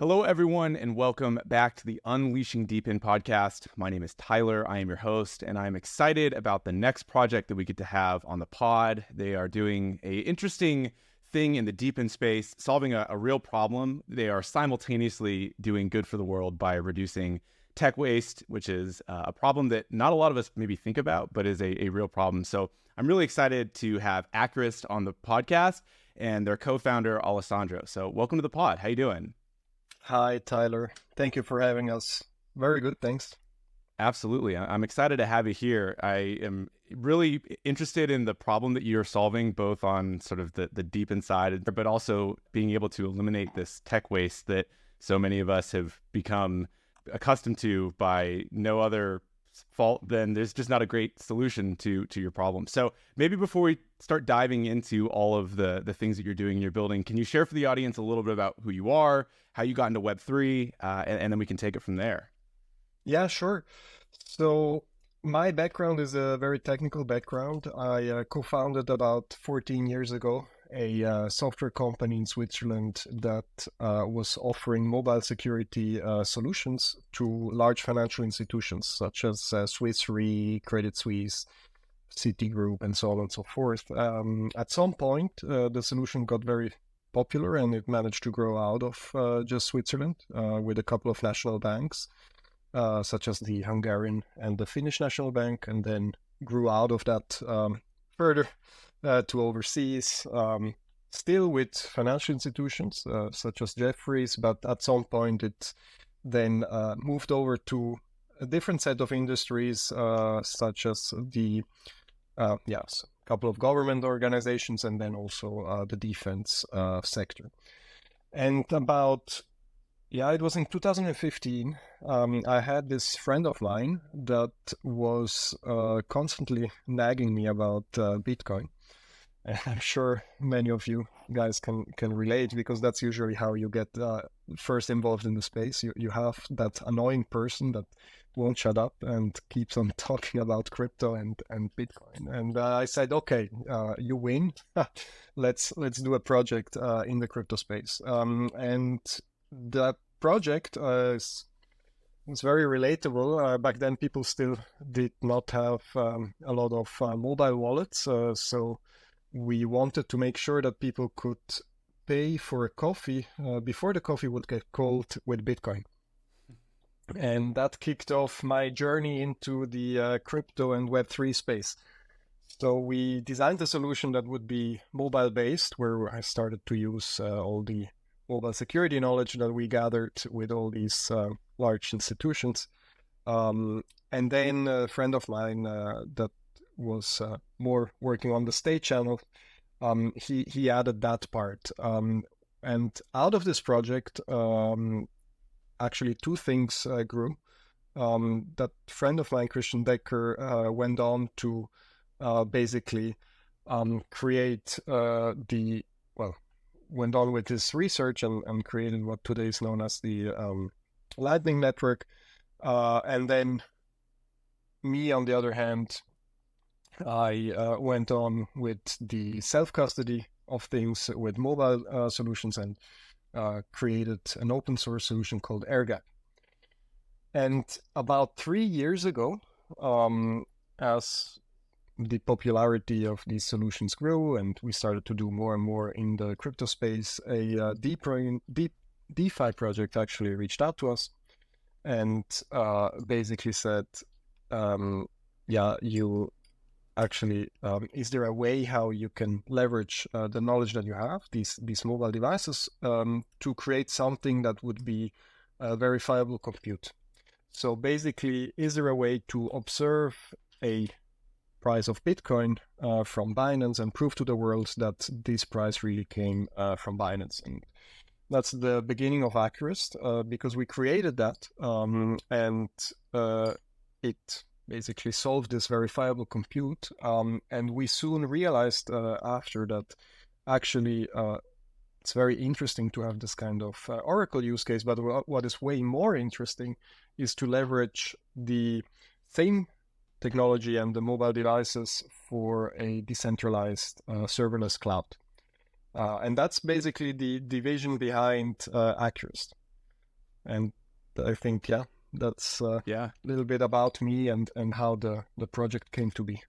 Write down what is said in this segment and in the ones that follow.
Hello, everyone, and welcome back to the Unleashing DePIN Podcast. My name is Tyler. I am your host, and I'm excited about the next project that we get to have on the pod. They are doing an interesting thing in the DePIN space, solving a real problem. They are simultaneously doing good for the world by reducing tech waste, which is a problem that not a lot of us maybe think about, but is a real problem. So I'm really excited to have Acurast on the podcast and their co-founder, Alessandro. So welcome to the pod. How you doing? Hi, Tyler. Thank you for having us. Very good, thanks. Absolutely. I'm excited to have you here. I am really interested in the problem that you're solving, both on sort of the DePIN side, but also being able to eliminate this tech waste that so many of us have become accustomed to by no other fault than there's just not a great solution to your problem. So maybe before we start diving into all of the things that you're doing in your building, can you share for the audience a little bit about who you are, how you got into Web3, and then we can take it from there? Yeah, sure. So my background is a very technical background. I co-founded about 14 years ago a software company in Switzerland that was offering mobile security solutions to large financial institutions such as Swiss Re, Credit Suisse, Citigroup, and so on and so forth. At some point, the solution got very popular and it managed to grow out of just Switzerland with a couple of national banks, such as the Hungarian and the Finnish National Bank, and then grew out of that further to overseas, still with financial institutions such as Jefferies, but at some point it then moved over to a different set of industries, such as the couple of government organizations, and then also the defense sector. And it was in 2015, I had this friend of mine that was constantly nagging me about Bitcoin. And I'm sure many of you guys can relate, because that's usually how you get first involved in the space. You have that annoying person that won't shut up and keeps on talking about crypto and Bitcoin. And I said, okay, you win. let's do a project in the crypto space. And that project was very relatable. Back then, people still did not have a lot of mobile wallets. So we wanted to make sure that people could pay for a coffee before the coffee would get cold with Bitcoin. And that kicked off my journey into the crypto and Web3 space. So we designed a solution that would be mobile-based, where I started to use all the mobile security knowledge that we gathered with all these large institutions. And then a friend of mine that was more working on the state channel, he added that part. And out of this project, actually two things grew. That friend of mine, Christian Decker, went on to basically create went on with his research and created what today is known as the Lightning Network. And then me, on the other hand, I went on with the self-custody of things with mobile solutions and created an open source solution called AirGap. And about 3 years ago, as the popularity of these solutions grew and we started to do more and more in the crypto space, a DeFi project actually reached out to us and basically said, you actually, is there a way how you can leverage the knowledge that you have, these mobile devices, to create something that would be verifiable compute? So basically, is there a way to observe a price of Bitcoin from Binance and prove to the world that this price really came from Binance? And that's the beginning of Acurast, because we created that and it basically solved this verifiable compute. And we soon realized after that, actually, it's very interesting to have this kind of Oracle use case. But what is way more interesting is to leverage the same technology and the mobile devices for a decentralized serverless cloud. And that's basically the vision behind Acurast. And I think, that's a Yeah. little bit about me and how the project came to be.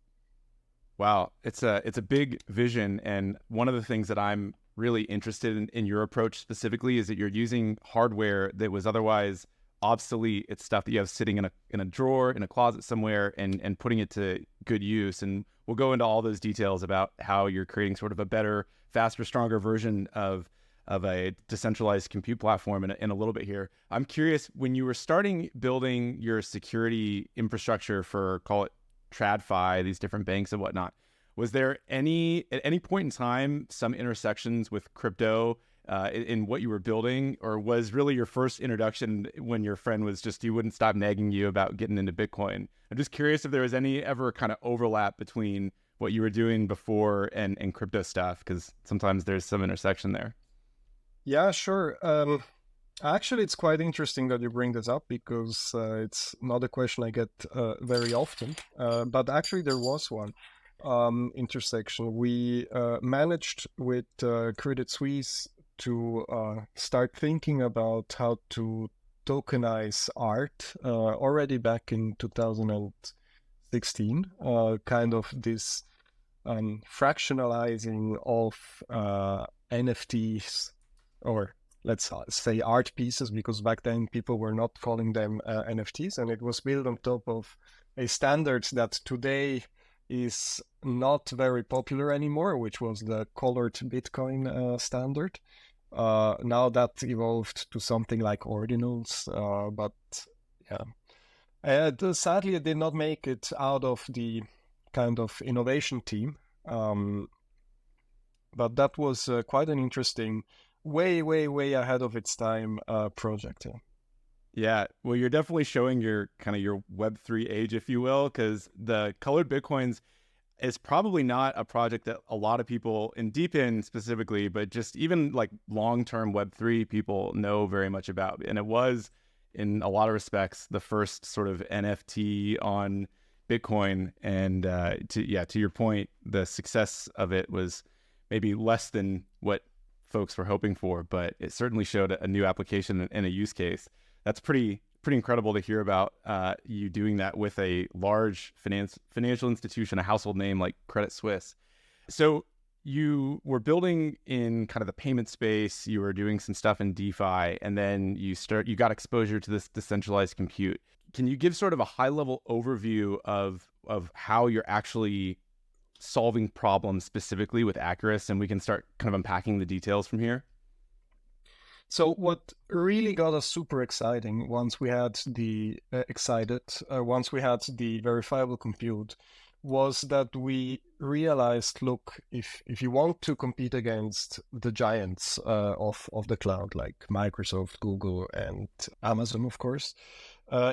Wow, it's a big vision, and one of the things that I'm really interested in your approach specifically is that you're using hardware that was otherwise obsolete. It's stuff that you have sitting in a drawer, in a closet somewhere, and putting it to good use. And we'll go into all those details about how you're creating sort of a better, faster, stronger version of a decentralized compute platform in a little bit here. I'm curious, when you were starting building your security infrastructure for, call it TradFi, these different banks and whatnot, was there at any point in time some intersections with crypto in what you were building, or was really your first introduction when your friend was just, he wouldn't stop nagging you about getting into Bitcoin? I'm just curious if there was any ever kind of overlap between what you were doing before and crypto stuff, because sometimes there's some intersection there. Yeah, sure. Actually, it's quite interesting that you bring this up because it's not a question I get very often. But actually, there was one intersection. We managed with Credit Suisse to start thinking about how to tokenize art already back in 2016, kind of this fractionalizing of NFTs, or let's say art pieces, because back then people were not calling them NFTs, and it was built on top of a standard that today is not very popular anymore, which was the colored Bitcoin standard. Now that evolved to something like ordinals, but yeah. Sadly, it did not make it out of the kind of innovation team. But that was quite an interesting, way ahead of its time project. Yeah. Yeah, well, you're definitely showing your kind of your Web3 age, if you will, because the colored Bitcoins is probably not a project that a lot of people in DePIN specifically, but just even like long-term Web3 people know very much about. And it was, in a lot of respects, the first sort of NFT on Bitcoin. And to your point, the success of it was maybe less than what folks were hoping for, but it certainly showed a new application and a use case. That's pretty incredible to hear about you doing that with a large financial institution, a household name like Credit Suisse. So you were building in kind of the payment space, you were doing some stuff in DeFi, and then you got exposure to this decentralized compute. Can you give sort of a high level overview of how you're actually solving problems specifically with Acurast, and we can start kind of unpacking the details from here? So what really got us super exciting once we had the verifiable compute was that we realized, look, if you want to compete against the giants of the cloud, like Microsoft, Google, and Amazon, of course,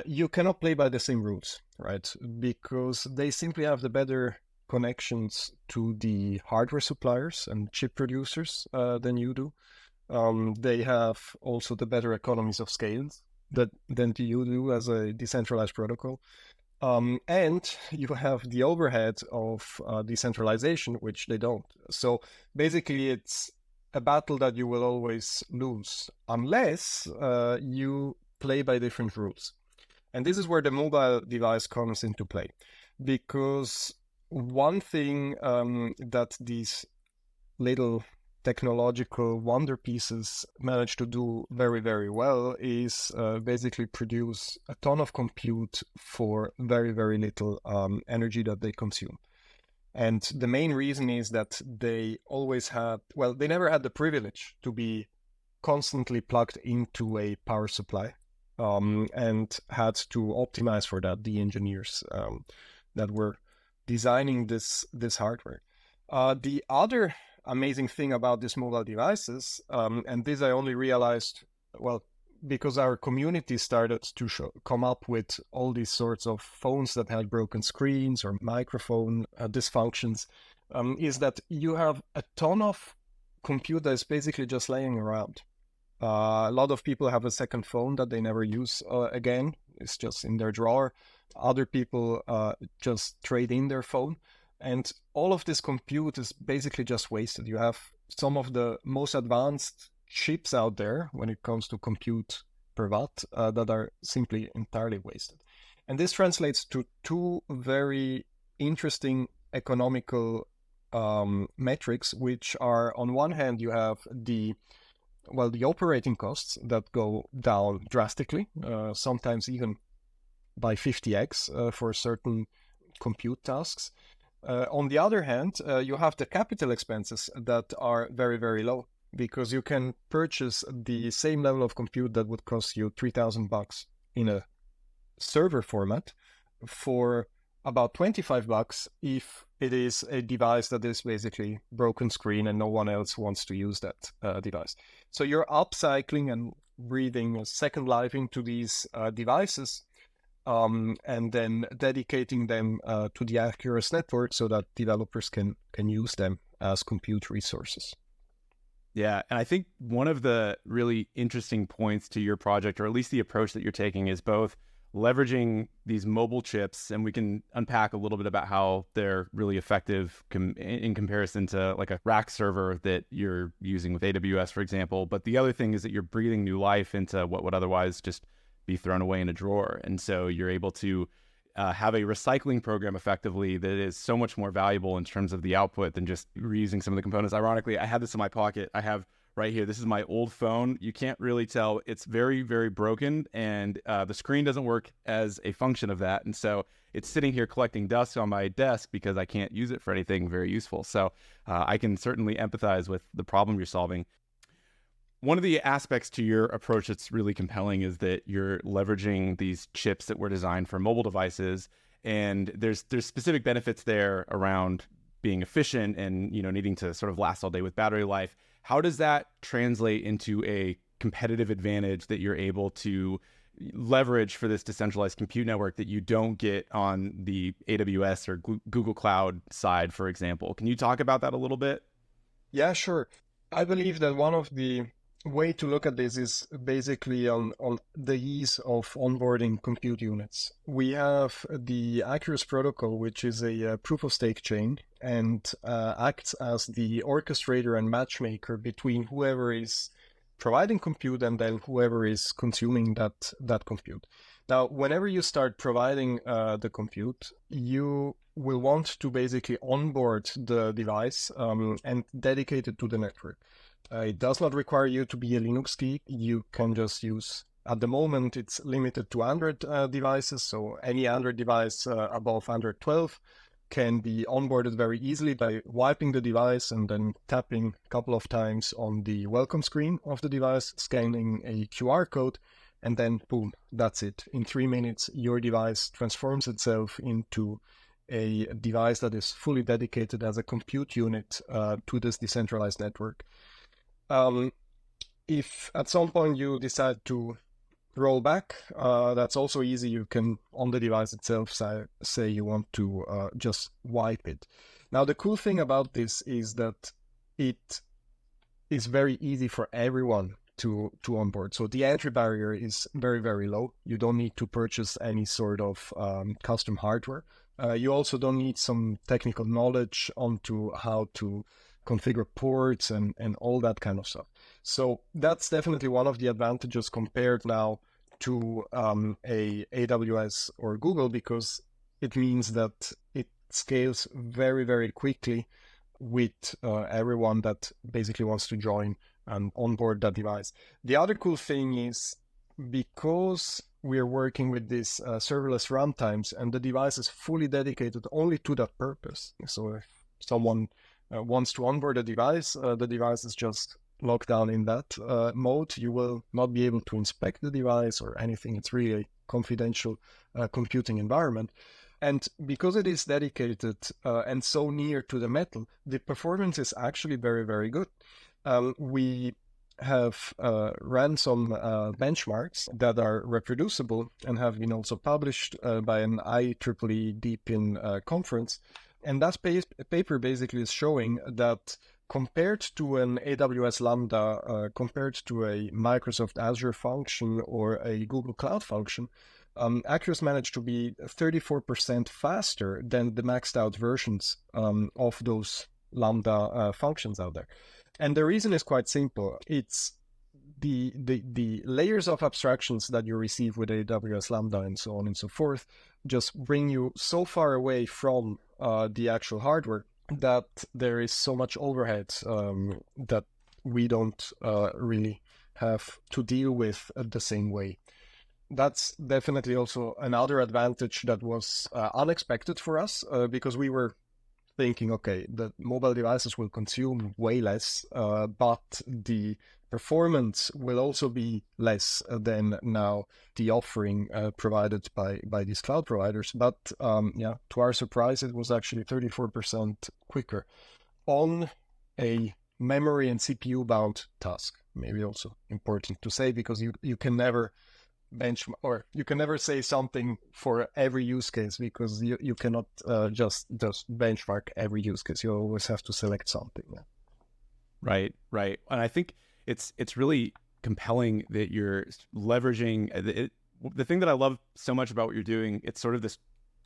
you cannot play by the same rules, right? Because they simply have the better connections to the hardware suppliers and chip producers than you do. They have also the better economies of scale than you do as a decentralized protocol. And you have the overhead of decentralization, which they don't. So basically, it's a battle that you will always lose unless you play by different rules. And this is where the mobile device comes into play. Because one thing that these little technological wonder pieces manage to do very, very well is basically produce a ton of compute for very, very little energy that they consume. And the main reason is that they never had the privilege to be constantly plugged into a power supply and had to optimize for that, the engineers that were designing this hardware. The other amazing thing about these mobile devices, and this I only realized, because our community started to come up with all these sorts of phones that had broken screens or microphone dysfunctions, is that you have a ton of compute that is basically just laying around. A lot of people have a second phone that they never use again. It's just in their drawer. Other people just trade in their phone. And all of this compute is basically just wasted. You have some of the most advanced chips out there when it comes to compute per watt that are simply entirely wasted. And this translates to two very interesting economical metrics, which are, on one hand, you have the operating costs that go down drastically, sometimes even by 50x for certain compute tasks. On the other hand, you have the capital expenses that are very, very low, because you can purchase the same level of compute that would cost you $3,000 in a server format for about $25 if it is a device that is basically broken screen and no one else wants to use that device. So you're upcycling and breathing a second life into these devices, and then dedicating them to the Acurast network so that developers can use them as compute resources. Yeah, and I think one of the really interesting points to your project, or at least the approach that you're taking, is both leveraging these mobile chips, and we can unpack a little bit about how they're really effective in comparison to like a rack server that you're using with AWS, for example. But the other thing is that you're breathing new life into what would otherwise just be thrown away in a drawer. And so you're able to have a recycling program effectively that is so much more valuable in terms of the output than just reusing some of the components. Ironically, I have this in my pocket. I have right here, this is my old phone. You can't really tell. It's very, very broken, and the screen doesn't work as a function of that. And so it's sitting here collecting dust on my desk because I can't use it for anything very useful. So I can certainly empathize with the problem you're solving. One of the aspects to your approach that's really compelling is that you're leveraging these chips that were designed for mobile devices, and there's specific benefits there around being efficient and needing to sort of last all day with battery life. How does that translate into a competitive advantage that you're able to leverage for this decentralized compute network that you don't get on the AWS or Google Cloud side, for example? Can you talk about that a little bit? Yeah, sure. I believe that one of the way to look at this is basically on the ease of onboarding compute units. We have the Acurast protocol, which is a proof of stake chain, and acts as the orchestrator and matchmaker between whoever is providing compute and then whoever is consuming that compute. Now, whenever you start providing the compute, you will want to basically onboard the device and dedicate it to the network. It does not require you to be a Linux geek. You can just use, at the moment, it's limited to Android devices. So any Android device above Android 12 can be onboarded very easily by wiping the device and then tapping a couple of times on the welcome screen of the device, scanning a QR code, and then boom, that's it. In 3 minutes, your device transforms itself into a device that is fully dedicated as a compute unit to this decentralized network. If at some point you decide to roll back, that's also easy. You can, on the device itself, say you want to just wipe it. Now, the cool thing about this is that it is very easy for everyone to onboard. So the entry barrier is very, very low. You don't need to purchase any sort of custom hardware. You also don't need some technical knowledge onto how to configure ports and all that kind of stuff. So that's definitely one of the advantages compared now to a AWS or Google, because it means that it scales very, very quickly with everyone that basically wants to join and onboard that device. The other cool thing is, because we're working with these serverless runtimes and the device is fully dedicated only to that purpose. So if someone wants to onboard a device, the device is just locked down in that mode. You will not be able to inspect the device or anything. It's really a confidential computing environment. And because it is dedicated and so near to the metal, the performance is actually very, very good. We have ran some benchmarks that are reproducible and have been also published by an IEEE DePIN conference. And that paper basically is showing that compared to an AWS Lambda, compared to a Microsoft Azure function or a Google Cloud function, Acurast managed to be 34% faster than the maxed out versions of those Lambda functions out there. And the reason is quite simple. It's the layers of abstractions that you receive with AWS Lambda and so on and so forth just bring you so far away from the actual hardware that there is so much overhead that we don't really have to deal with the same way. That's definitely also another advantage that was unexpected for us because we were thinking, okay, the mobile devices will consume way less, but the performance will also be less than now the offering provided by these cloud providers. But to our surprise, it was actually 34% quicker on a memory and CPU bound task. Maybe also important to say, because you can never benchmark, or you can never say something for every use case, because you cannot just benchmark every use case. You always have to select something. Yeah. Right. And I think it's really compelling that you're leveraging the thing that I love so much about what you're doing. It's sort of this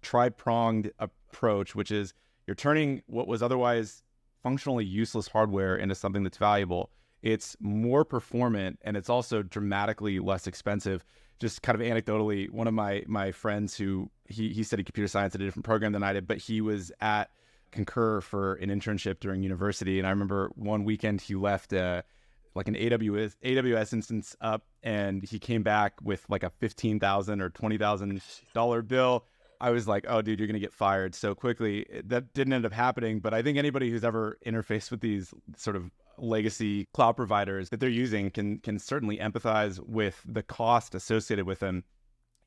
tri-pronged approach, which is you're turning what was otherwise functionally useless hardware into something that's valuable. It's more performant, and it's also dramatically less expensive. Just kind of anecdotally, one of my friends who he studied computer science at a different program than I did, but he was at Concur for an internship during university. And I remember one weekend he left like an AWS instance up, and he came back with like a $15,000 or $20,000 bill. I was like, oh, dude, you're going to get fired so quickly. That didn't end up happening. But I think anybody who's ever interfaced with these sort of legacy cloud providers that they're using can certainly empathize with the cost associated with them.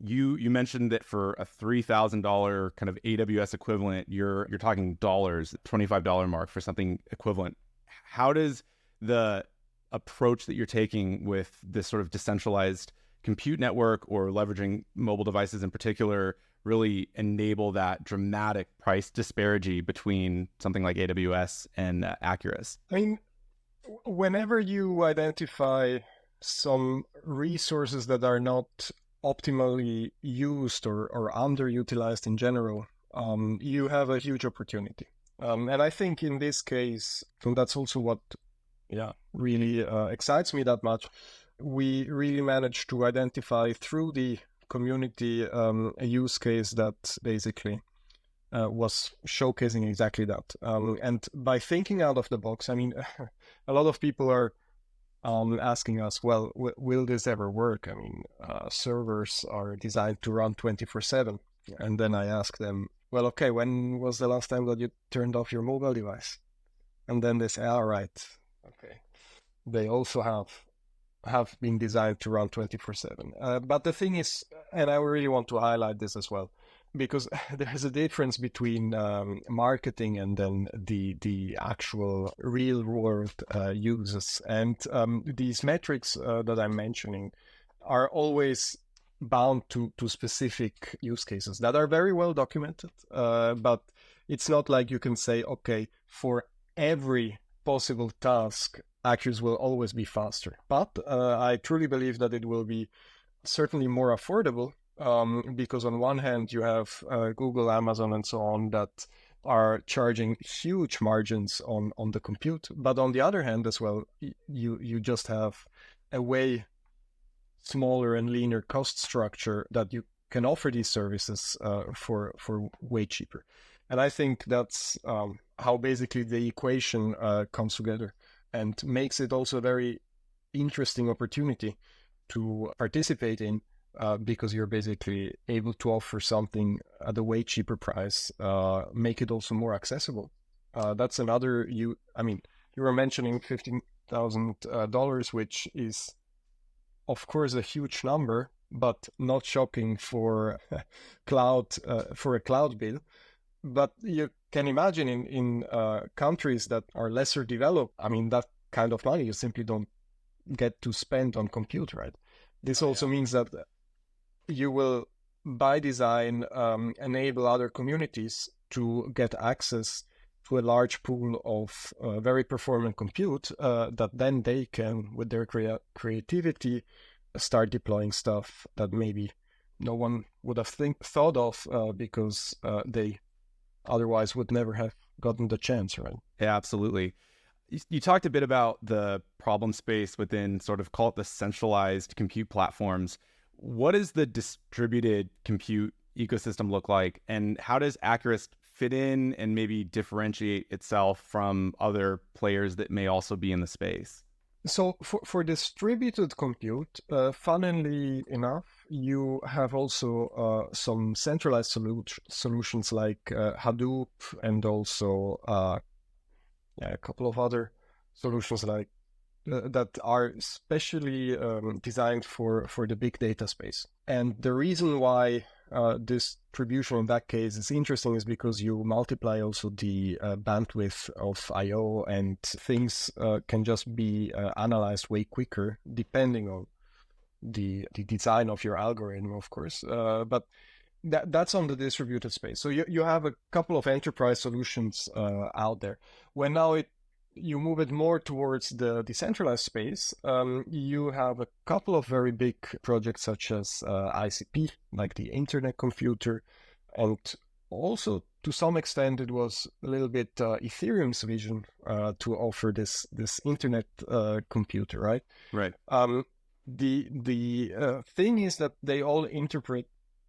You mentioned that for a $3,000 kind of AWS equivalent, you're talking dollars, $25 mark for something equivalent. How does the approach that you're taking with this sort of decentralized compute network, or leveraging mobile devices in particular, really enable that dramatic price disparity between something like AWS and Acurast? I mean, whenever you identify some resources that are not optimally used or underutilized in general, you have a huge opportunity. And I think in this case, so that's also what really excites me that much. We really managed to identify through the community a use case that basically was showcasing exactly that. And by thinking out of the box, I mean, a lot of people are asking us, well, will this ever work? I mean, servers are designed to run 24/7. And then I ask them, well, okay, when was the last time that you turned off your mobile device? And then they say, all right, okay. They also have been designed to run 24/7. But the thing is, and I really want to highlight this as well, because there's a difference between marketing and then the actual real world uses. And these metrics that I'm mentioning are always bound to specific use cases that are very well documented. But it's not like you can say, okay, for every possible task, Acurast will always be faster. But I truly believe that it will be certainly more affordable, because on one hand, you have Google, Amazon, and so on that are charging huge margins on the compute. But on the other hand as well, you just have a way smaller and leaner cost structure that you can offer these services for way cheaper. And I think that's how basically the equation comes together, and makes it also a very interesting opportunity to participate in, because you're basically able to offer something at a way cheaper price, make it also more accessible. That's another, you were mentioning $15,000, which is, of course, a huge number, but not shocking for for a cloud bill. But you can imagine in countries that are lesser developed, I mean, that kind of money you simply don't get to spend on compute, right? This also means that you will, by design, enable other communities to get access to a large pool of very performant compute that then they can, with their creativity, start deploying stuff that maybe no one would have thought of because they otherwise would never have gotten the chance, right? Yeah, absolutely. You talked a bit about the problem space within sort of call it the centralized compute platforms. What does the distributed compute ecosystem look like, and how does Acurast fit in and maybe differentiate itself from other players that may also be in the space? So for distributed compute, funnily enough, you have also some centralized solutions like Hadoop, and also a couple of other solutions like that are specially designed for the big data space. And the reason why distribution in that case is interesting is because you multiply also the bandwidth of I/O, and things can just be analyzed way quicker depending on the design of your algorithm, of course. But that's on the distributed space. So you have a couple of enterprise solutions out there. When now you move it more towards the decentralized space, you have a couple of very big projects such as ICP, like the Internet Computer, and also to some extent it was a little bit Ethereum's vision to offer this Internet Computer, right? Right. The thing is that they all interpret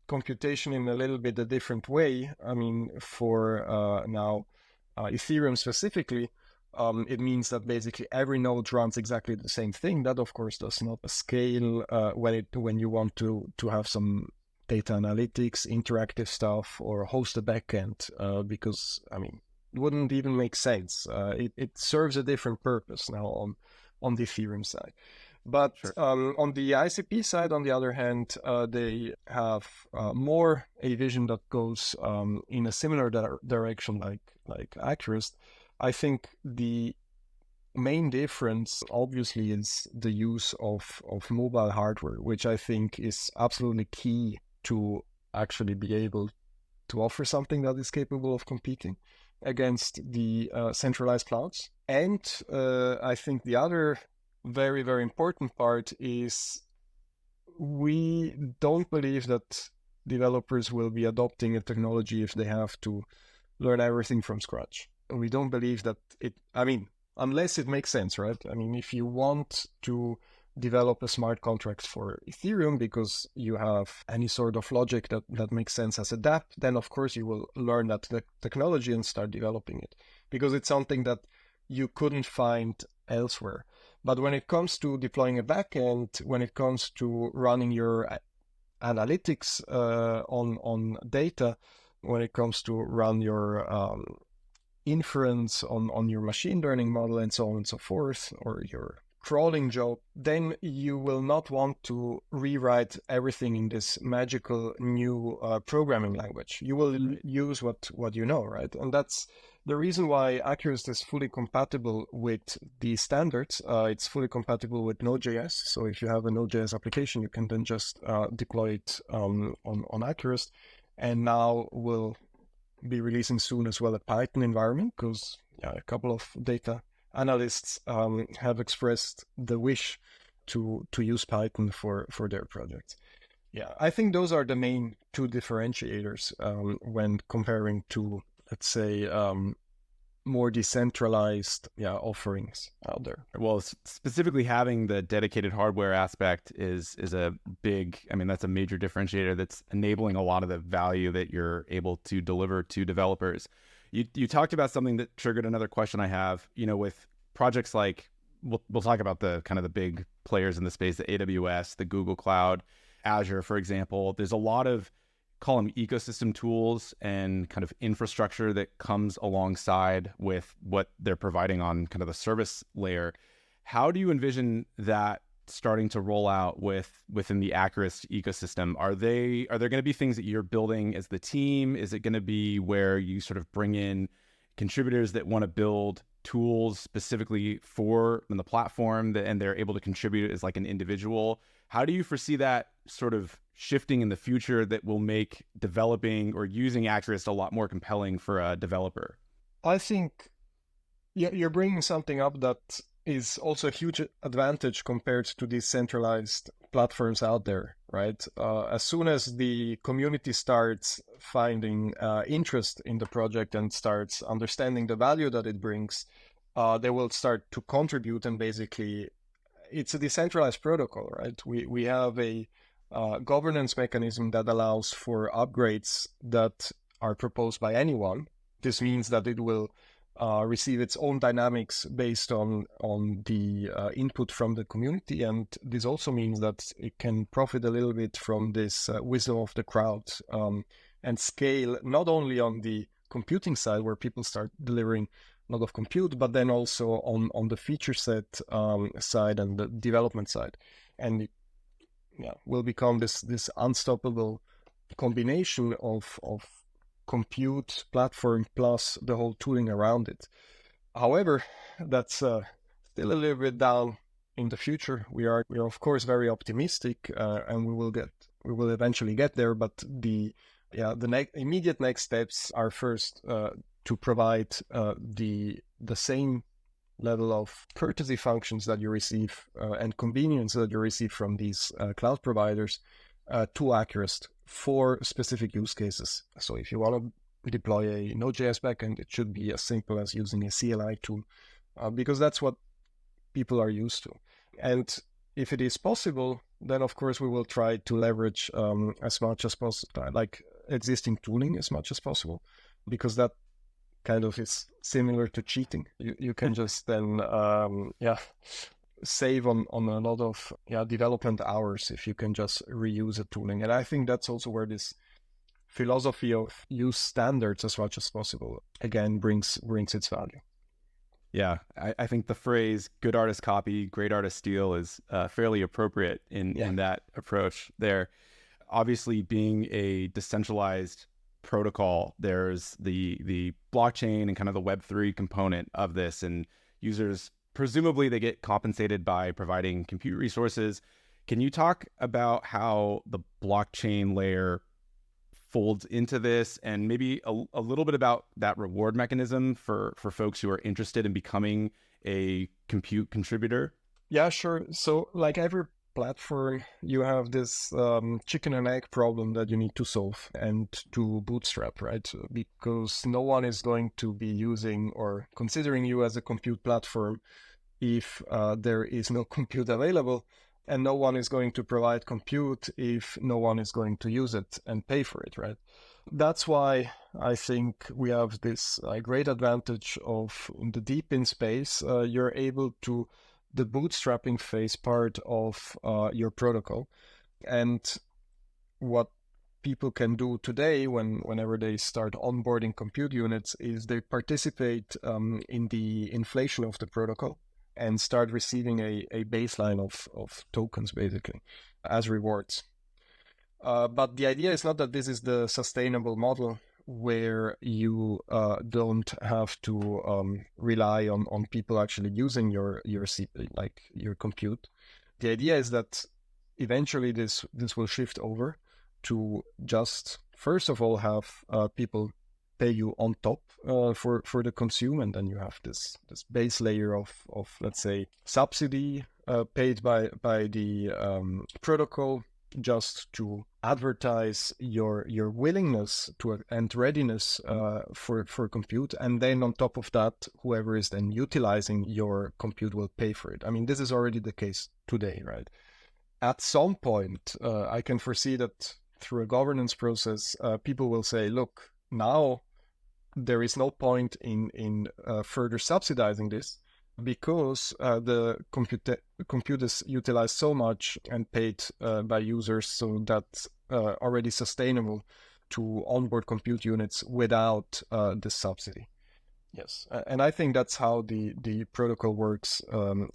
computation in a little bit a different way. I mean, for now Ethereum specifically, it means that basically every node runs exactly the same thing. That, of course, does not scale when you want to have some data analytics, interactive stuff, or host a backend, because, I mean, it wouldn't even make sense. It serves a different purpose now on the Ethereum side. But Sure. On the ICP side, on the other hand, they have more a vision that goes in a similar direction like Acurast. I think the main difference, obviously, is the use of mobile hardware, which I think is absolutely key to actually be able to offer something that is capable of competing against the centralized clouds. And I think the other very, very important part is we don't believe that developers will be adopting a technology if they have to learn everything from scratch. We don't believe that unless it makes sense, right? I mean, if you want to develop a smart contract for Ethereum because you have any sort of logic that makes sense as a dApp, then of course you will learn that technology and start developing it because it's something that you couldn't find elsewhere. But when it comes to deploying a backend, when it comes to running your analytics on data, when it comes to run your inference on your machine learning model and so on and so forth, or your crawling job, then you will not want to rewrite everything in this magical new programming language. You will use what you know, right? And that's the reason why Acurast is fully compatible with these standards. It's fully compatible with Node.js. So if you have a Node.js application, you can then just deploy it on Acurast. And now we'll be releasing soon as well a Python environment, because a couple of data analysts have expressed the wish to use Python for their projects. Yeah, I think those are the main two differentiators when comparing to, let's say, more decentralized offerings out there. Well, specifically having the dedicated hardware aspect is a big, that's a major differentiator that's enabling a lot of the value that you're able to deliver to developers. You talked about something that triggered another question I have, with projects like, we'll talk about the kind of the big players in the space, the AWS, the Google Cloud, Azure, for example. There's a lot of, call them ecosystem tools and kind of infrastructure that comes alongside with what they're providing on kind of the service layer. How do you envision that starting to roll out within the Acurast ecosystem? Are there going to be things that you're building as the team? Is it going to be where you sort of bring in contributors that want to build tools specifically for the platform and they're able to contribute as like an individual? How do you foresee that sort of shifting in the future that will make developing or using Acurast a lot more compelling for a developer? I think you're bringing something up that is also a huge advantage compared to these centralized platforms out there, right? As soon as the community starts finding interest in the project and starts understanding the value that it brings, they will start to contribute, and basically it's a decentralized protocol, right? We have a governance mechanism that allows for upgrades that are proposed by anyone. This means that it will receive its own dynamics based on the input from the community, and this also means that it can profit a little bit from this wisdom of the crowd, and scale not only on the computing side where people start delivering a lot of compute, but then also on the feature set side and the development side, and it will become this unstoppable combination of compute platform plus the whole tooling around it. However, that's still a little bit down in the future. We are of course very optimistic, and we will eventually get there. But the immediate next steps are first to provide the same level of courtesy functions that you receive and convenience that you receive from these cloud providers to Acurast for specific use cases. So if you want to deploy a Node.js backend, it should be as simple as using a CLI tool, because that's what people are used to. And if it is possible, then of course we will try to leverage as much as possible, like existing tooling as much as possible, because that kind of is similar to cheating. You can just then save on a lot of development hours if you can just reuse a tooling. And I think that's also where this philosophy of use standards as much as possible again brings its value. Yeah, I think the phrase "good artist copy, great artist steal" is fairly appropriate in that approach there. Obviously, being a decentralized protocol, there's the blockchain and kind of the Web3 component of this, and users, presumably they get compensated by providing compute resources. Can you talk about how the blockchain layer folds into this, and maybe a little bit about that reward mechanism for folks who are interested in becoming a compute contributor? Yeah, sure. So like every platform, you have this chicken and egg problem that you need to solve and to bootstrap, right? Because no one is going to be using or considering you as a compute platform if there is no compute available, and no one is going to provide compute if no one is going to use it and pay for it, right? That's why I think we have this great advantage of in the DePIN space. You're able to the bootstrapping phase part of your protocol. And what people can do today whenever they start onboarding compute units is they participate in the inflation of the protocol and start receiving a baseline of tokens basically as rewards. But the idea is not that this is the sustainable model where you don't have to rely on people actually using your compute. The idea is that eventually this will shift over to just first of all have people pay you on top for the consume, and then you have this base layer of let's say subsidy paid by the protocol just to advertise your willingness to and readiness for compute, and then on top of that, whoever is then utilizing your compute will pay for it. I mean, this is already the case today, right? At some point, I can foresee that through a governance process, people will say, look, now there is no point in further subsidizing this, because the compute is utilized so much and paid by users, so that's already sustainable to onboard compute units without the subsidy. Yes, and I think that's how the protocol works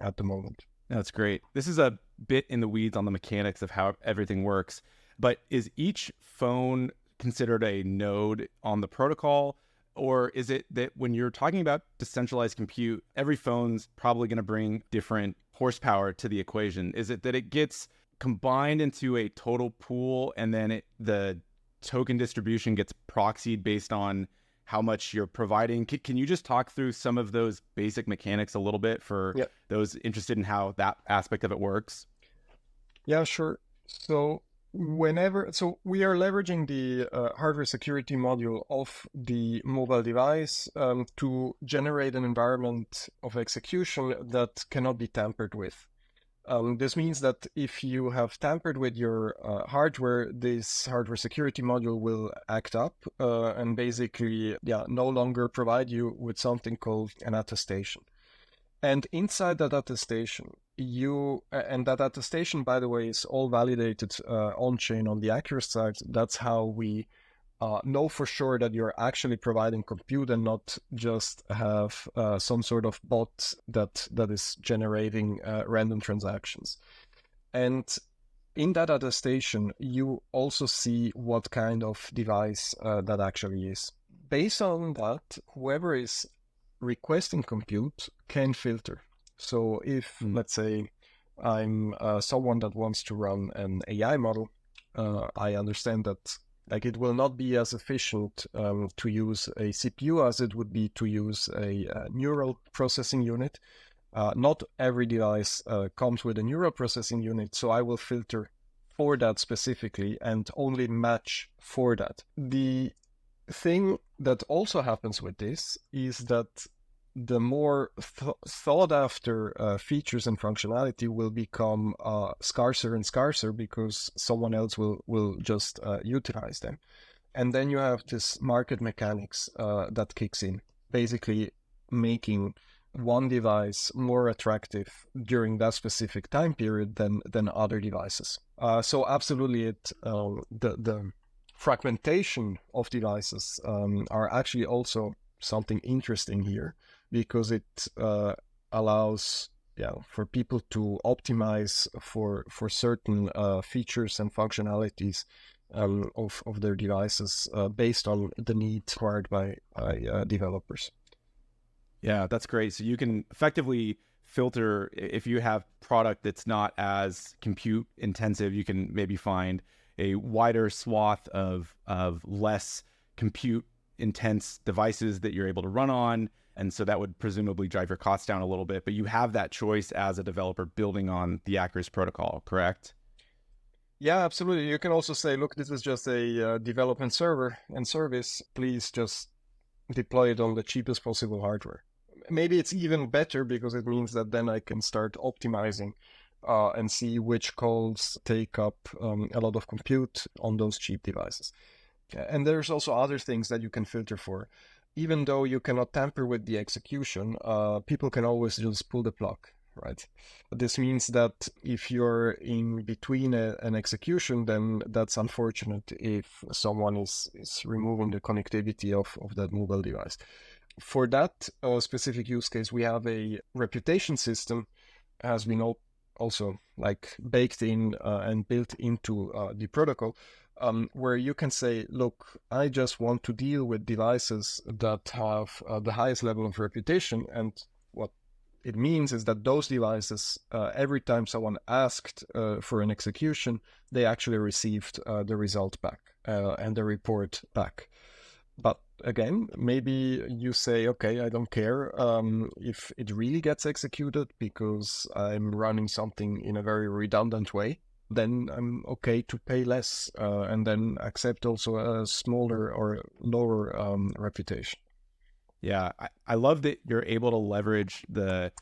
at the moment. That's great. This is a bit in the weeds on the mechanics of how everything works, but is each phone considered a node on the protocol? Or is it that when you're talking about decentralized compute, every phone's probably going to bring different horsepower to the equation? Is it that it gets combined into a total pool and then the token distribution gets proxied based on how much you're providing? Can you just talk through some of those basic mechanics a little bit for those interested in how that aspect of it works? Yeah, sure. So So we are leveraging the hardware security module of the mobile device to generate an environment of execution that cannot be tampered with. This means that if you have tampered with your hardware, this hardware security module will act up and basically no longer provide you with something called an attestation. And inside that attestation, and that attestation, by the way, is all validated on-chain on the Acurast side. That's how we know for sure that you're actually providing compute and not just have some sort of bot that is generating random transactions. And in that attestation, you also see what kind of device that actually is. Based on that, whoever is requesting compute can filter. So if, let's say, I'm someone that wants to run an AI model, I understand that it will not be as efficient to use a CPU as it would be to use a neural processing unit. Not every device comes with a neural processing unit, so I will filter for that specifically and only match for that. The thing that also happens with this is that the more sought after features and functionality will become scarcer and scarcer because someone else will just utilize them. And then you have this market mechanics that kicks in, basically making one device more attractive during that specific time period than other devices. So absolutely, the fragmentation of devices are actually also something interesting here, because it allows for people to optimize for certain features and functionalities of their devices based on the need required by developers. Yeah, that's great. So you can effectively filter if you have product that's not as compute intensive. You can maybe find a wider swath of less compute intense devices that you're able to run on. And so that would presumably drive your costs down a little bit, but you have that choice as a developer building on the Acurast protocol, correct? Yeah, absolutely. You can also say, look, this is just a development server and service. Please just deploy it on the cheapest possible hardware. Maybe it's even better because it means that then I can start optimizing and see which calls take up a lot of compute on those cheap devices. And there's also other things that you can filter for. Even though you cannot tamper with the execution, people can always just pull the plug, right? This means that if you're in between an execution, then that's unfortunate if someone is removing the connectivity of that mobile device. For that specific use case, we have a reputation system, has been also baked in and built into the protocol, where you can say, look, I just want to deal with devices that have the highest level of reputation. And what it means is that those devices, every time someone asked for an execution, they actually received the result back and the report back. But again, maybe you say, okay, I don't care if it really gets executed because I'm running something in a very redundant way. Then I'm okay to pay less and then accept also a smaller or lower reputation. Yeah, I love that you're able to leverage the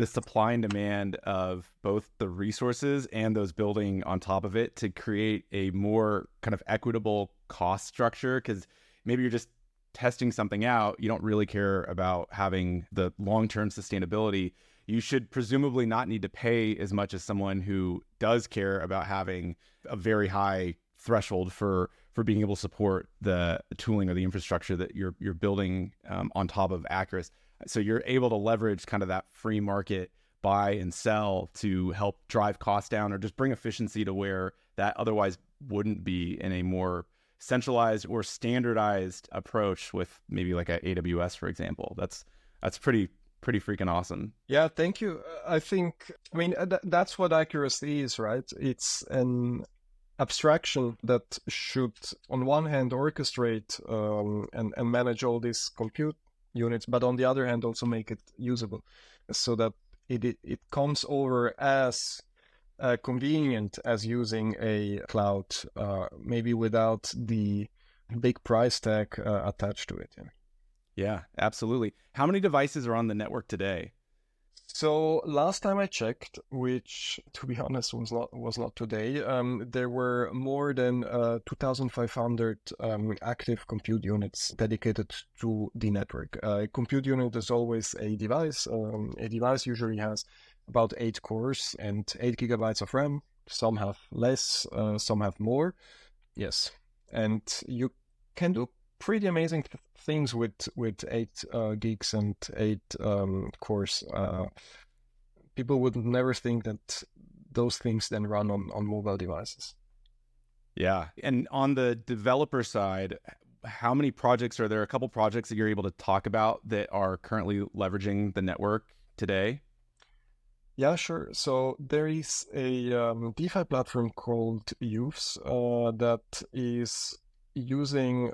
supply and demand of both the resources and those building on top of it to create a more kind of equitable cost structure, because maybe you're just testing something out. You don't really care about having the long-term sustainability. You should presumably not need to pay as much as someone who does care about having a very high threshold for being able to support the tooling or the infrastructure that you're building on top of Acurast. So you're able to leverage kind of that free market buy and sell to help drive costs down or just bring efficiency to where that otherwise wouldn't be in a more centralized or standardized approach with maybe like a AWS, for example. That's pretty freaking awesome. Yeah, thank you. I mean, that's what Acurast is, right? It's an abstraction that should, on one hand, orchestrate and manage all these compute units, but on the other hand, also make it usable so that it comes over as convenient as using a cloud, maybe without the big price tag attached to it. Yeah, absolutely. How many devices are on the network today? So last time I checked, which to be honest was not today, there were more than 2,500 active compute units dedicated to the network. A compute unit is always a device. A device usually has about 8 cores and 8 gigabytes of RAM. Some have less, some have more. Yes, and you can do pretty amazing things with 8 gigs and 8 cores. People would never think that those things then run on mobile devices. Yeah. And on the developer side, how many projects are there? A couple projects that you're able to talk about that are currently leveraging the network today? Yeah, sure. So there is a DeFi platform called Use that is using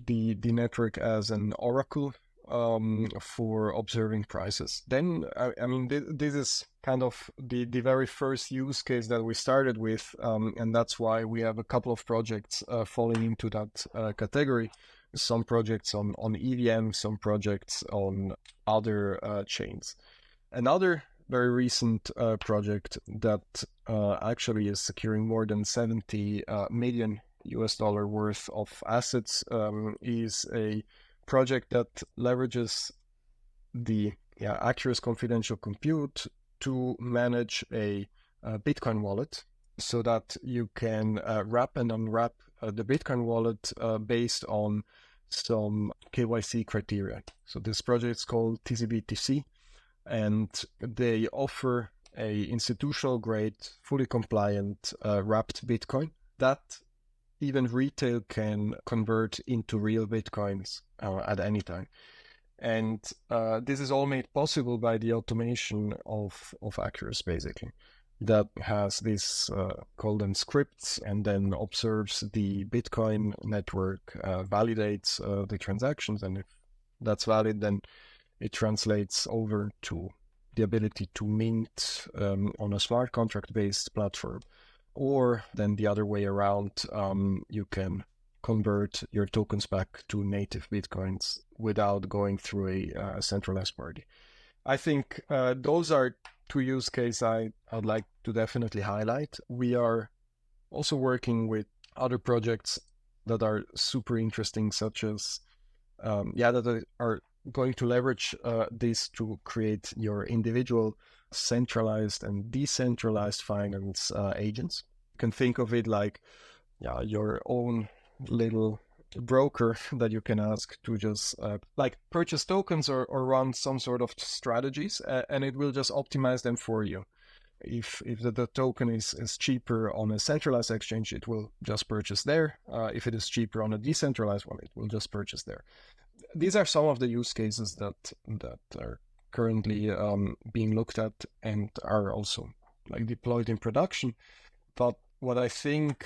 the network as an oracle for observing prices. Then, I mean, this is kind of the very first use case that we started with, and that's why we have a couple of projects falling into that category. Some projects on EVM, some projects on other chains. Another very recent project that actually is securing more than 70 million US dollar worth of assets is a project that leverages the Acurast confidential compute to manage a Bitcoin wallet so that you can wrap and unwrap the Bitcoin wallet based on some KYC criteria. So this project is called TCBTC, and they offer a institutional grade, fully compliant wrapped Bitcoin that even retail can convert into real Bitcoins at any time. And this is all made possible by the automation of Acurast, basically, that has this call them scripts and then observes the Bitcoin network, validates the transactions. And if that's valid, then it translates over to the ability to mint on a smart contract-based platform. Or then the other way around, you can convert your tokens back to native Bitcoins without going through a centralized party. I think those are two use cases I'd like to definitely highlight. We are also working with other projects that are super interesting, such as, that are going to leverage this to create your individual centralized and decentralized finance agents. You can think of it like your own little broker that you can ask to just like purchase tokens or run some sort of strategies, and it will just optimize them for you. If the token is cheaper on a centralized exchange, it will just purchase there. If it is cheaper on a decentralized one, it will just purchase there. These are some of the use cases that are currently being looked at and are also like deployed in production. But what I think,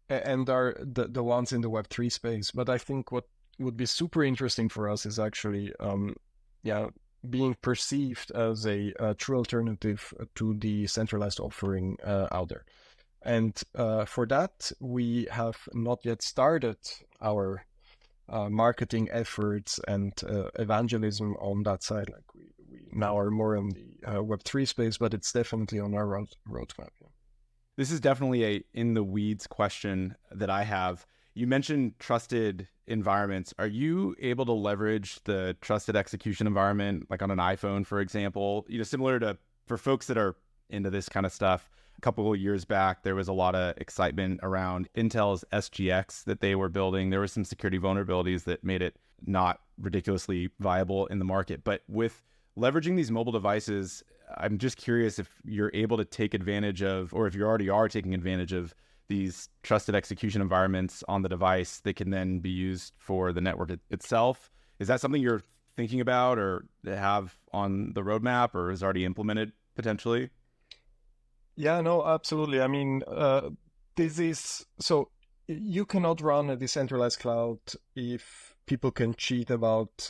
and are the ones in the Web3 space, but I think what would be super interesting for us is actually, being perceived as a true alternative to the centralized offering out there. And for that, we have not yet started our marketing efforts and evangelism on that side. Like we now are more on the Web3 space, but it's definitely on our roadmap. Yeah. This is definitely a in the weeds question that I have. You mentioned trusted environments. Are you able to leverage the trusted execution environment, like on an iPhone, for example? Similar to for folks that are into this kind of stuff. A couple of years back, there was a lot of excitement around Intel's SGX that they were building. There were some security vulnerabilities that made it not ridiculously viable in the market. But with leveraging these mobile devices, I'm just curious if you're able to take advantage of, or if you already are taking advantage of these trusted execution environments on the device that can then be used for the network itself. Is that something you're thinking about or have on the roadmap or is already implemented potentially? Yeah, no, absolutely. I mean, this is so you cannot run a decentralized cloud if people can cheat about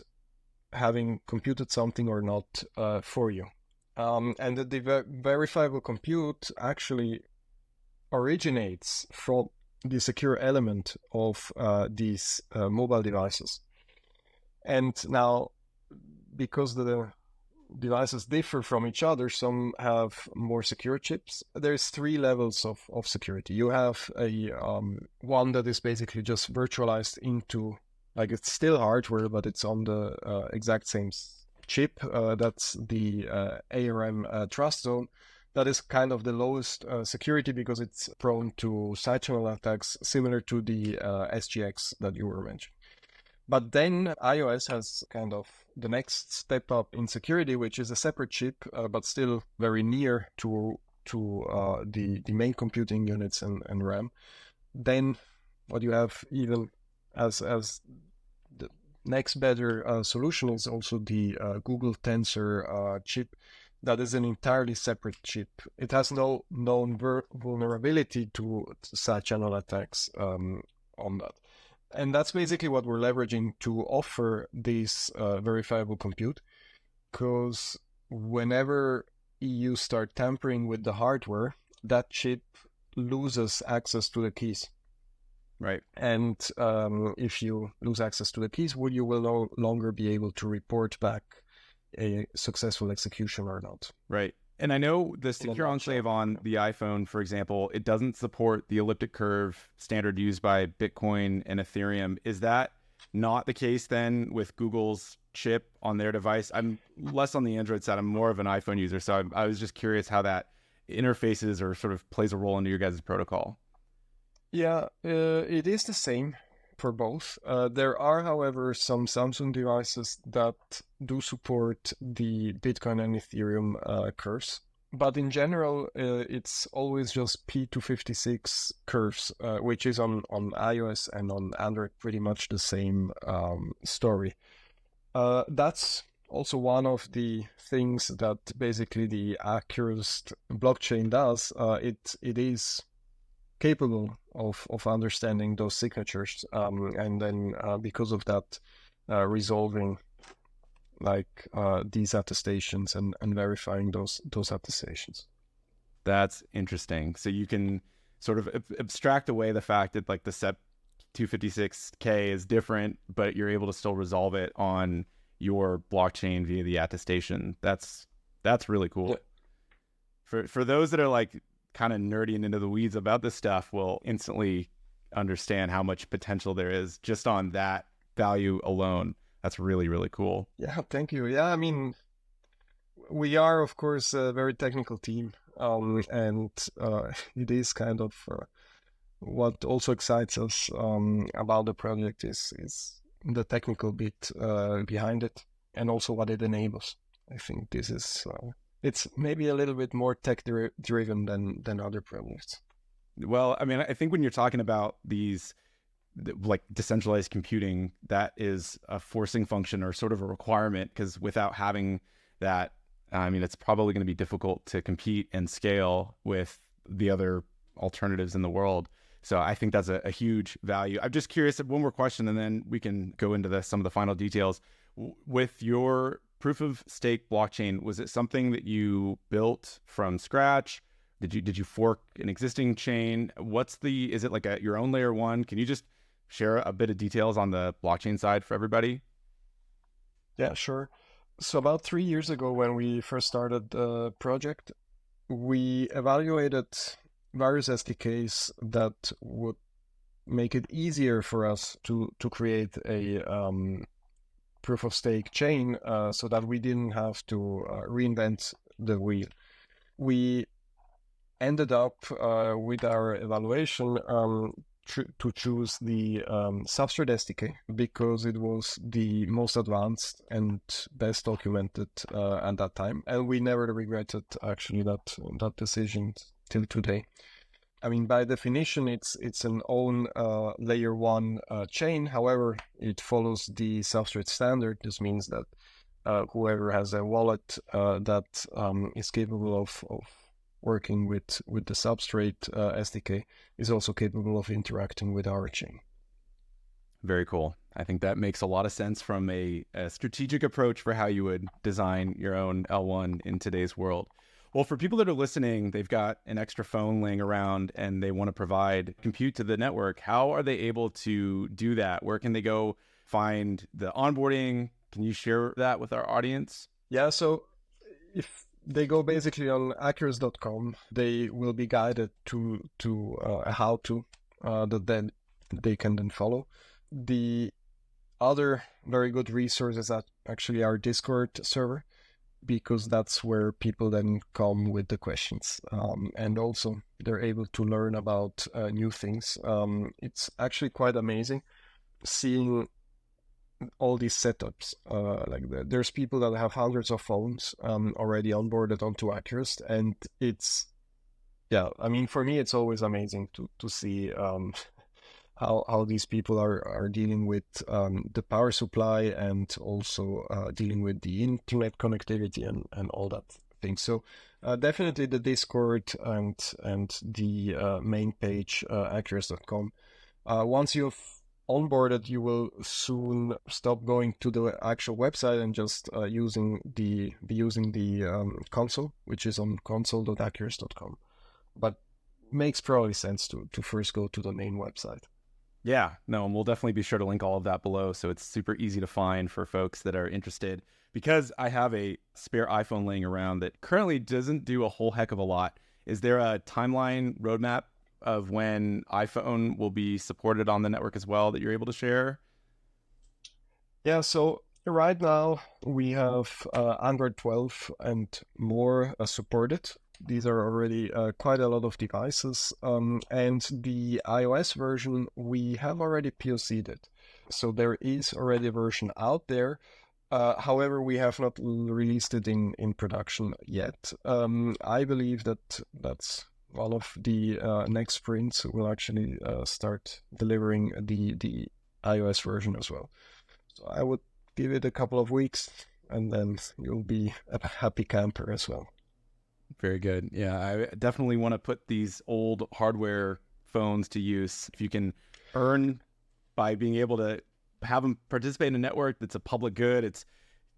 having computed something or not for you. And the verifiable compute actually originates from the secure element of these mobile devices. And now, because the devices differ from each other, some have more secure chips. There's 3 levels of security. You have a one that is basically just virtualized into, like, it's still hardware, but it's on the exact same chip. That's the ARM trust zone. That is kind of the lowest security because it's prone to side channel attacks, similar to the SGX that you were mentioning. But then iOS has kind of the next step up in security, which is a separate chip, but still very near to the main computing units and RAM. Then what you have even as the next better solution is also the Google Tensor chip. That is an entirely separate chip. It has no known vulnerability to side channel attacks on that. And that's basically what we're leveraging to offer this verifiable compute, because whenever you start tampering with the hardware, that chip loses access to the keys. Right. And if you lose access to the keys, you will no longer be able to report back a successful execution or not. Right. And I know the secure enclave on the iPhone, for example, it doesn't support the elliptic curve standard used by Bitcoin and Ethereum. Is that not the case then with Google's chip on their device? I'm less on the Android side. I'm more of an iPhone user. So I was just curious how that interfaces or sort of plays a role into your guys' protocol. Yeah, it is the same for both. There are, however, some Samsung devices that do support the Bitcoin and Ethereum curves. But in general, it's always just P256 curves, which is on iOS and on Android pretty much the same story. That's also one of the things that basically the Acurast blockchain does. It is capable of understanding those signatures, and then because of that, resolving like these attestations and verifying those attestations. That's interesting. So you can sort of abstract away the fact that like the SEP 256K is different, but you're able to still resolve it on your blockchain via the attestation. That's really cool. Yeah. For those that are like kind of nerdy and into the weeds about this stuff, will instantly understand how much potential there is just on that value alone. That's really, really cool. Yeah, thank you. Yeah, I mean, we are, of course, a very technical team, and it is kind of what also excites us about the project is the technical bit behind it, and also what it enables. I think this is it's maybe a little bit more tech driven than other projects. Well, I mean, I think when you're talking about these like decentralized computing, that is a forcing function or sort of a requirement, because without having that, I mean, it's probably going to be difficult to compete and scale with the other alternatives in the world. So I think that's a huge value. I'm just curious, one more question, and then we can go into some of the final details. With your proof of stake blockchain, was it something that you built from scratch? Did you fork an existing chain? Is it like your own layer one? Can you just share a bit of details on the blockchain side for everybody? Yeah, sure. So about 3 years ago, when we first started the project, we evaluated various SDKs that would make it easier for us to create a proof of stake chain, so that we didn't have to reinvent the wheel. We ended up with our evaluation to choose the Substrate SDK because it was the most advanced and best documented at that time, and we never regretted actually that decision till today. I mean, by definition, it's an own layer one chain. However, it follows the Substrate standard. This means that whoever has a wallet that is capable of working with the Substrate SDK is also capable of interacting with our chain. Very cool. I think that makes a lot of sense from a strategic approach for how you would design your own L1 in today's world. Well, for people that are listening, they've got an extra phone laying around and they want to provide compute to the network. How are they able to do that? Where can they go find the onboarding? Can you share that with our audience? Yeah, so if they go basically on Acurast.com, they will be guided to a how-to that then they can then follow. The other very good resource is actually our Discord server, because that's where people then come with the questions. And also they're able to learn about new things. It's actually quite amazing seeing all these setups. There's people that have hundreds of phones already onboarded onto Acurast, and it's, yeah, I mean, for me, it's always amazing to see how these people are dealing with the power supply, and also dealing with the internet connectivity and all that thing. So definitely the Discord and the main page, Acurast.com. Once you've onboarded, you will soon stop going to the actual website and just using the console, which is on console.acurast.com. But makes probably sense to first go to the main website. Yeah, no, and we'll definitely be sure to link all of that below, so it's super easy to find for folks that are interested. Because I have a spare iPhone laying around that currently doesn't do a whole heck of a lot, is there a timeline roadmap of when iPhone will be supported on the network as well that you're able to share? Yeah, so right now we have Android 12 and more supported. These are already quite a lot of devices. And the iOS version, we have already POC'd it. So there is already a version out there. However, we have not released it in production yet. I believe that's one of the next sprints will actually start delivering the iOS version as well. So I would give it a couple of weeks, and then you'll be a happy camper as well. Very good. Yeah, I definitely want to put these old hardware phones to use. If you can earn by being able to have them participate in a network that's a public good, it's,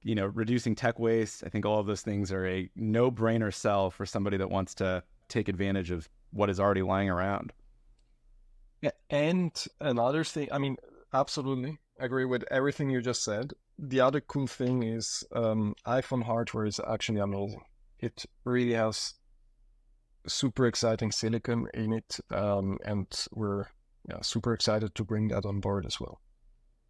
reducing tech waste. I think all of those things are a no-brainer sell for somebody that wants to take advantage of what is already lying around. Yeah, and another thing, I mean, absolutely agree with everything you just said. The other cool thing is iPhone hardware is actually amazing. It really has super exciting silicon in it, and we're super excited to bring that on board as well.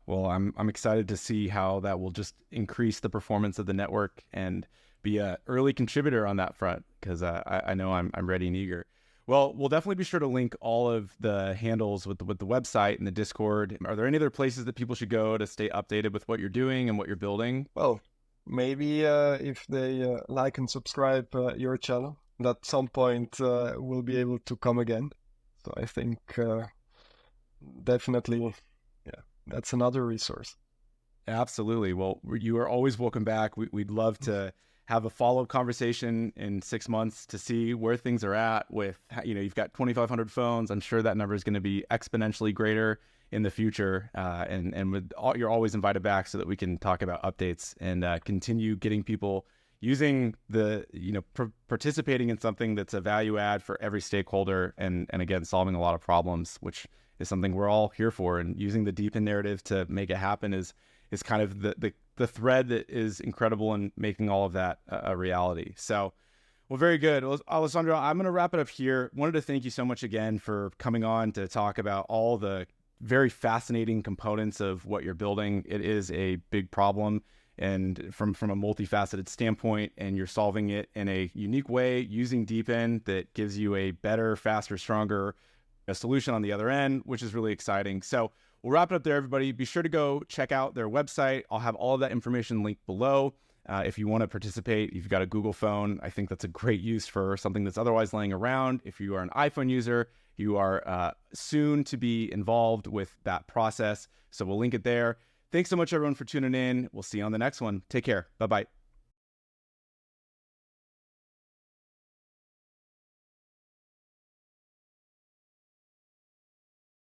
Well, I'm excited to see how that will just increase the performance of the network and be an early contributor on that front, because I know I'm ready and eager. Well, we'll definitely be sure to link all of the handles with the website and the Discord. Are there any other places that people should go to stay updated with what you're doing and what you're building? Well, maybe if they like and subscribe your channel, at some point we'll be able to come again. So I think definitely, that's another resource. Absolutely. Well, you are always welcome back. We'd love to have a follow-up conversation in 6 months to see where things are at with, you've got 2,500 phones. I'm sure that number is going to be exponentially greater in the future. And you're always invited back so that we can talk about updates and continue getting people using participating in something that's a value add for every stakeholder. And again, solving a lot of problems, which is something we're all here for. And using the DePIN narrative to make it happen is kind of the thread that is incredible in making all of that a reality. So, well, very good. Well, Alessandro, I'm going to wrap it up here. Wanted to thank you so much again for coming on to talk about all the very fascinating components of what you're building. It is a big problem, and from a multifaceted standpoint, and you're solving it in a unique way using DePIN that gives you a better, faster, stronger solution on the other end, which is really exciting. So we'll wrap it up there, everybody. Be sure to go check out their website. I'll have all of that information linked below. If you want to participate, if you've got a Google phone, I think that's a great use for something that's otherwise laying around. If you are an iPhone user, you are soon to be involved with that process. So we'll link it there. Thanks so much, everyone, for tuning in. We'll see you on the next one. Take care. Bye-bye.